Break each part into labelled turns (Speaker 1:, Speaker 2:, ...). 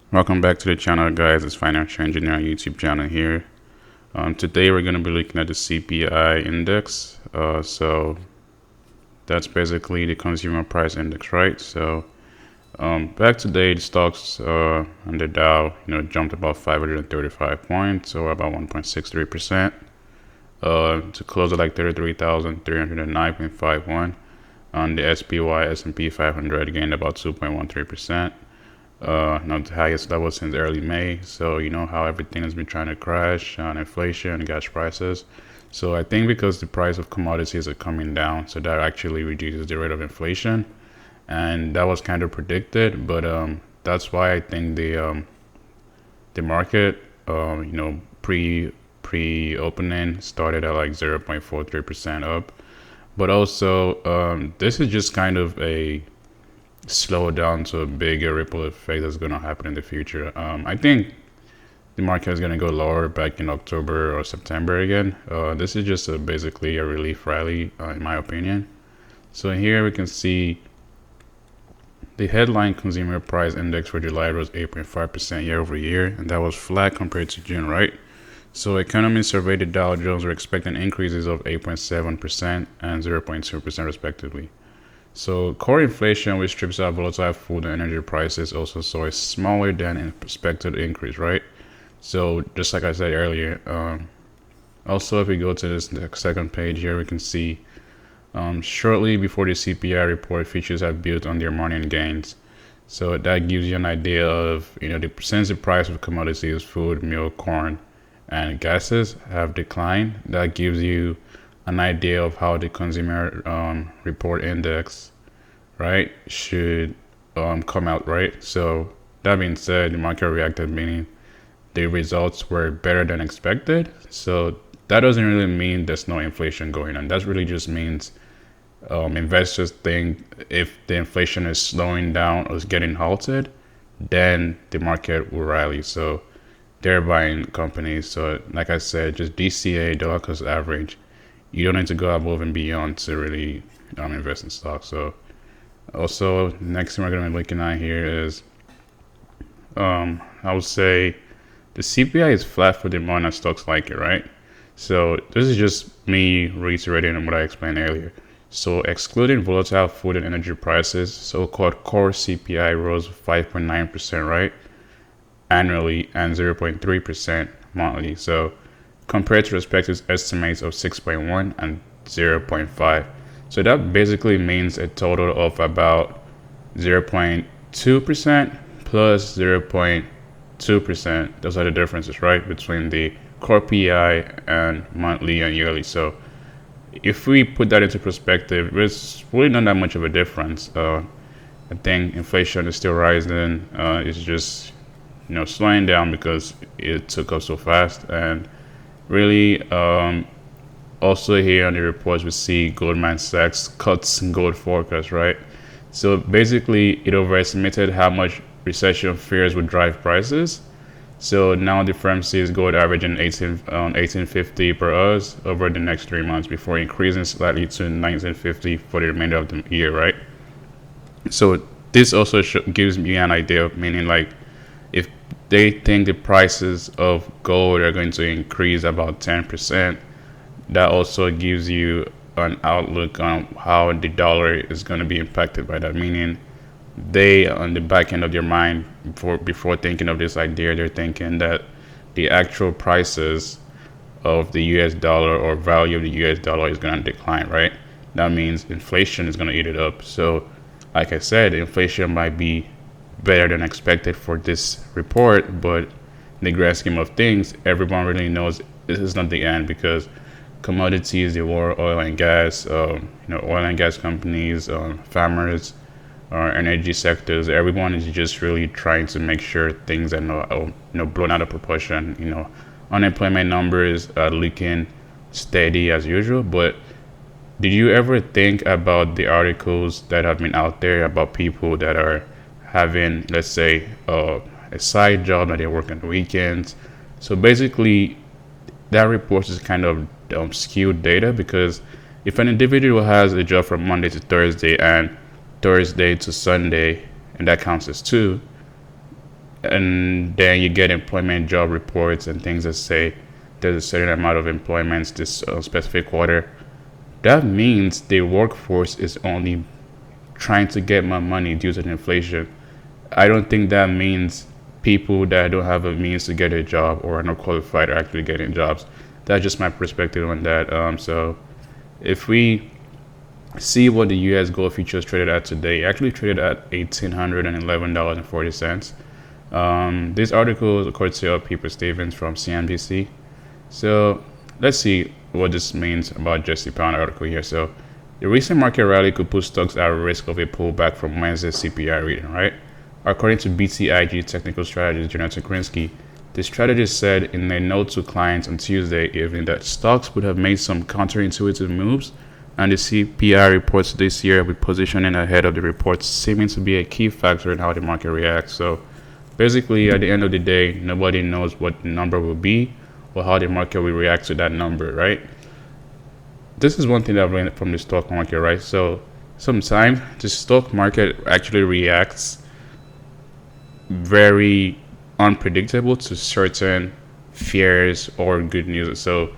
Speaker 1: Welcome back to the channel, guys. It's Financial Engineer YouTube channel here. Today we're going to be looking at the CPI index. So that's basically the consumer price index, right? So back today, the stocks on the Dow, jumped about 535 points, or about 1.63%, to close at like 33,309.51. On the S&P 500 gained about 2.13%. Not the highest level since early May. So you know how everything has been trying to crash on inflation, gas prices. So I think because the price of commodities are coming down, so that actually reduces the rate of inflation, and that was kind of predicted. But that's why I think the market, pre opening started at like 0.43% up. But also, this is just kind of a slow down to a bigger ripple effect that's going to happen in the future. I think the market is going to go lower back in October or September again. This is just basically a relief rally, in my opinion. So here we can see the headline consumer price index for July rose 8.5% year over year, and that was flat compared to June, right? So economists surveyed the Dow Jones were expecting increases of 8.7% and 0.2% respectively. So core inflation, which strips out volatile food and energy prices, also saw a smaller than expected increase, right? So just like I said earlier, also if we go to this second page here, we can see shortly before the CPI report, futures have built on their morning gains. So that gives you an idea of, since the price of commodities, food, milk, corn, and gases have declined, that gives you an idea of how the consumer report index, right, should come out, right? So that being said, the market reacted, meaning the results were better than expected. So that doesn't really mean there's no inflation going on. That really just means investors think if the inflation is slowing down or is getting halted, then the market will rally. So they're buying companies. So like I said, just DCA, dollar cost average, you don't need to go above and beyond to really invest in stocks. So also, next thing we're going to be looking at here is, I would say the CPI is flat for the amount of stocks like it, right? So this is just me reiterating what I explained earlier. So excluding volatile food and energy prices, so-called core CPI rose 5.9%, right, annually, and 0.3% monthly. So compared to respective estimates of 6.1 and 0.5. So that basically means a total of about 0.2% plus 0.2%. Those are the differences, right, between the core PI and monthly and yearly. So if we put that into perspective, it's really not that much of a difference. I think inflation is still rising. It's just slowing down because it took up so fast. And really, also here on the reports, we see Goldman Sachs cuts gold forecast, right? So basically, it overestimated how much recession fears would drive prices. So now the firm sees gold averaging 1850 per ounce over the next 3 months before increasing slightly to 1950 for the remainder of the year, right? So this also gives me an idea of, meaning like, if they think the prices of gold are going to increase about 10%, that also gives you an outlook on how the dollar is going to be impacted by that. Meaning, they, on the back end of their mind, before thinking of this idea, they're thinking that the actual prices of the US dollar or value of the US dollar is going to decline, right? That means inflation is going to eat it up. So, like I said, inflation might be better than expected for this report, but in the grand scheme of things, everyone really knows this is not the end, because commodities, the war, oil and gas, oil and gas companies, farmers, energy sectors, everyone is just really trying to make sure things are not blown out of proportion. Unemployment numbers are looking steady as usual. But did you ever think about the articles that have been out there about people that are having, let's say, a side job that they work on the weekends? So basically, that report is kind of skewed data, because if an individual has a job from Monday to Thursday and Thursday to Sunday, and that counts as two, and then you get employment job reports and things that say there's a certain amount of employments this specific quarter. That means the workforce is only trying to get more money due to the inflation. I don't think that means people that don't have a means to get a job or are not qualified are actually getting jobs. That's just my perspective on that. So if we see what the U.S. gold futures traded at today, actually traded at $1,811.40. This article is courtesy of Peter Stevens from CNBC. So let's see what this means about Jesse Pound article here. So the recent market rally could put stocks at risk of a pullback from Wednesday's CPI reading, right? According to BTIG technical strategist Jonathan Krinsky, the strategist said in a note to clients on Tuesday evening that stocks would have made some counterintuitive moves, and the CPI reports this year with positioning ahead of the reports seeming to be a key factor in how the market reacts. So basically, at the end of the day, nobody knows what the number will be or how the market will react to that number, right? This is one thing that I've learned from the stock market, right? So sometimes the stock market actually reacts very unpredictable to certain fears or good news. So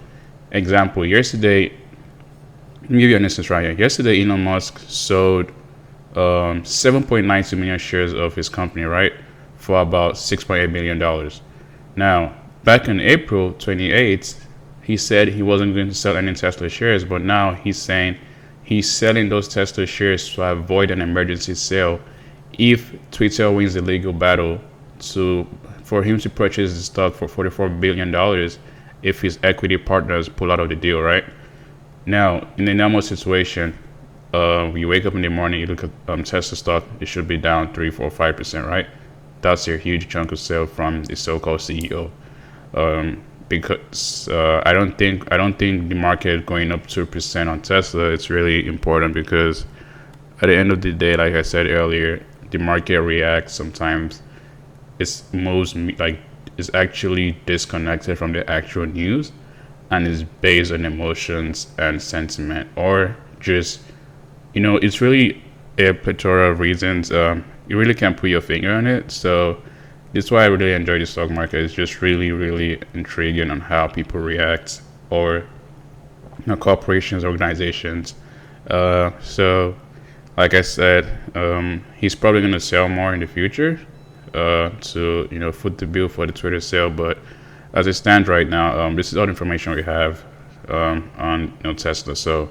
Speaker 1: example, yesterday, let me give you an instance right here. Yesterday, Elon Musk sold 7.92 million shares of his company, right, for about $6.8 billion. Now, back in April 28th, he said he wasn't going to sell any Tesla shares, but now he's saying he's selling those Tesla shares to avoid an emergency sale if Twitter wins the legal battle for him to purchase the stock for $44 billion if his equity partners pull out of the deal, right? Now, in a normal situation, you wake up in the morning, you look at Tesla stock, it should be down 3, 4, 5%, right? That's a huge chunk of sale from the so-called CEO. Because I don't think the market going up 2% on Tesla. It's really important because at the end of the day, like I said earlier, the market reacts sometimes. It's actually disconnected from the actual news and is based on emotions and sentiment, or just, it's really a plethora of reasons. You really can't put your finger on it. So that's why I really enjoy the stock market. It's just really, really intriguing on how people react, or corporations, organizations. So like I said, he's probably going to sell more in the future to foot the bill for the Twitter sale. But as it stands right now, this is all the information we have on Tesla. So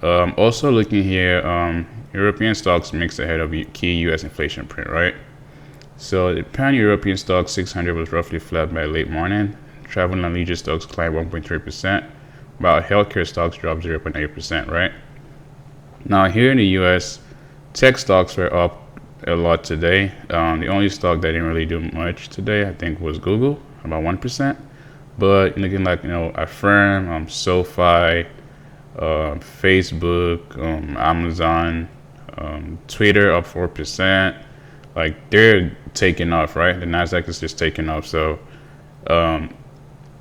Speaker 1: also looking here, European stocks mixed ahead of key U.S. inflation print, right? So the pan-European stock 600 was roughly flat by late morning. Travel and leisure stocks climbed 1.3%, while healthcare stocks dropped 0.8%, right? Now here in the U.S., tech stocks were up a lot today. The only stock that didn't really do much today, I think, was Google, about 1%. But looking like, Affirm, SoFi, Facebook, Amazon, Twitter up 4%. Like, they're taking off, right? The Nasdaq is just taking off. So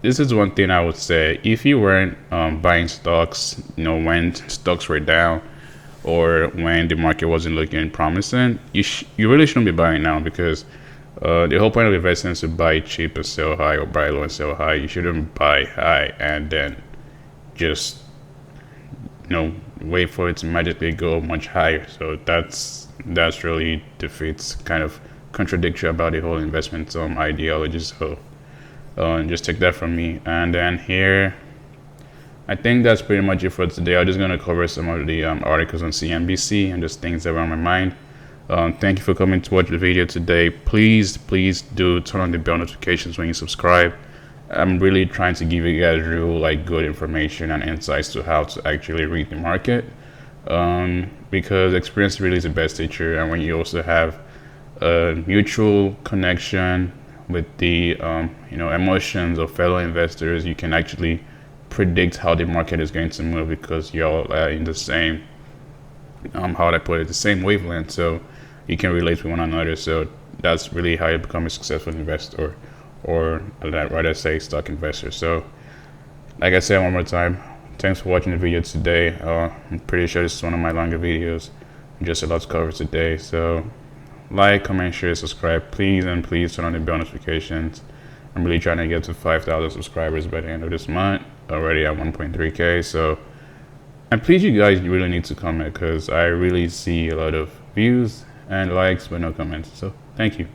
Speaker 1: this is one thing I would say. If you weren't buying stocks, when stocks were down or when the market wasn't looking promising, you really shouldn't be buying now, because the whole point of investing is to buy cheap and sell high, or buy low and sell high. You shouldn't buy high and then just wait for it to magically go much higher. So that's really defeats kind of contradictory about the whole investment ideology. So just take that from me. And then here, I think that's pretty much it for today. I'm just going to cover some of the articles on CNBC and just things that were on my mind. Thank you for coming to watch the video today. Please do turn on the bell notifications when you subscribe. I'm really trying to give you guys real good information and insights to how to actually read the market, because experience really is the best teacher. And when you also have a mutual connection with the emotions of fellow investors, you can actually predict how the market is going to move, because y'all are in the same the same wavelength, so you can relate to one another. So that's really how you become a successful investor, or I'd rather say stock investor. So like I said one more time, thanks for watching the video today. I'm pretty sure this is one of my longer videos, just a lot to cover today. So like, comment, share, subscribe, please, and please turn on the bell notifications. I'm really trying to get to 5,000 subscribers by the end of this month. Already at 1.3K. So, and please, you guys really need to comment because I really see a lot of views and likes but no comments. So, thank you.